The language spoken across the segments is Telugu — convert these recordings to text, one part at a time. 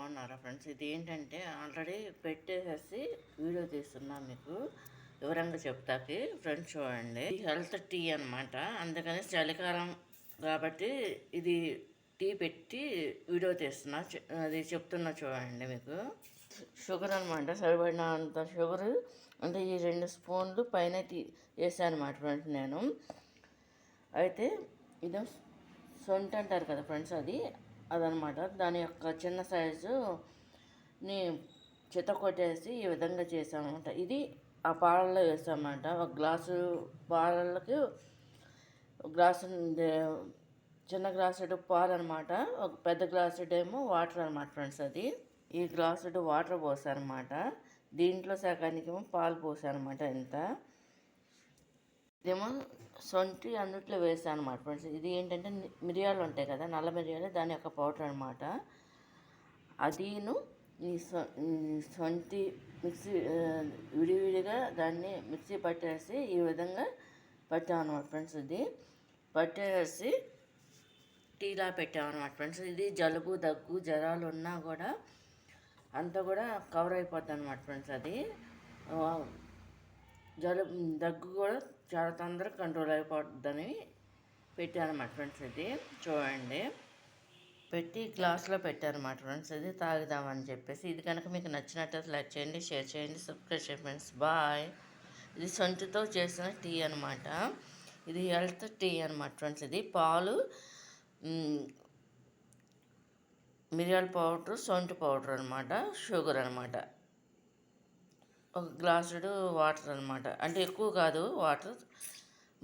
బాగున్నారా ఫ్రెండ్స్? ఇది ఏంటంటే ఆల్రెడీ పెట్టేసేసి వీడియో తీస్తున్నా మీకు వివరంగా చెప్తాకి. ఫ్రెండ్స్ చూడండి, ఇది హెల్త్ టీ అనమాట. అందుకని చలికాలం కాబట్టి ఇది టీ పెట్టి వీడియో తీస్తున్నా. అది చెప్తున్నా చూడండి మీకు. షుగర్ అనమాట, సరిపడినంత షుగర్ అంటే ఈ 2 స్పూన్లు పైన వేసాను అనమాట ఫ్రెండ్స్ నేను. అయితే ఇది సొంటి అంటారు కదా ఫ్రెండ్స్, అదనమాట. దాని యొక్క చిన్న సైజుని చిత కొట్టేసి ఈ విధంగా చేసామన్నమాట. ఇది ఆ పాలల్లో వేసామన్నమాట. ఒక గ్లాసు పాలకి గ్లాసు చిన్న గ్లాసుడు పాలు అనమాట, ఒక పెద్ద గ్లాసుడు ఏమో వాటర్ అనమాట ఫ్రెండ్స్. ఈ గ్లాసుడు వాటర్ పోసారనమాట. దీంట్లో సగానికేమో పాలు పోసారనమాట. ఇంత ఇదేమో సొంటి అందుట్లో వేసాను అనమాట ఫ్రెండ్స్. ఇది ఏంటంటే మిరియాలు ఉంటాయి కదా, నల్ల మిరియాలు, దాని యొక్క పౌడర్ అనమాట. అదిను ఈ సొంటి మిక్సీ విడివిడిగా దాన్ని మిక్సీ పట్టేసి ఈ విధంగా పట్టామన్నమాట ఫ్రెండ్స్. ఇది పట్టేసి టీలా పెట్టామన్నమాట ఫ్రెండ్స్. ఇది జలుబు, దగ్గు, జ్వరాలు ఉన్నా కూడా అంతా కూడా కవర్ అయిపోద్ది అనమాట ఫ్రెండ్స్. జలుబు, దగ్గు కూడా చాలా తొందరగా కంట్రోల్ అయిపోతుందని పెట్టారన్నమాట ఫ్రెండ్స్. ఇది చూడండి, పెట్టి గ్లాస్లో పెట్టారన్నమాట ఫ్రెండ్స్. ఇది తాగుదామని చెప్పేసి. ఇది కనుక మీకు నచ్చినట్టు లైక్ చేయండి, షేర్ చేయండి, సబ్స్క్రైబ్ చేయండి ఫ్రెండ్స్. బాయ్. ఇది సొంటితో చేసిన టీ అనమాట. ఇది హెల్త్ టీ అనమాట ఫ్రెండ్స్. ఇది పాలు, మిరియాల పౌడర్, సొంటి పౌడర్ అనమాట, షుగర్ అనమాట, ఒక గ్లాసుడు వాటర్ అనమాట. అంటే ఎక్కువ కాదు, వాటర్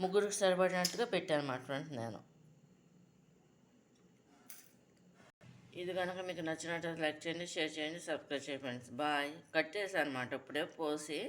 ముగ్గురికి సరిపడినట్టుగా పెట్టాను అనమాట ఫ్రెండ్స్ నేను. ఇది కనుక మీకు నచ్చినట్టు లైక్ చేయండి, షేర్ చేయండి, సబ్స్క్రైబ్ చేయండి ఫ్రెండ్స్. బాయ్. కట్టేసాను అనమాట ఇప్పుడే పోసి.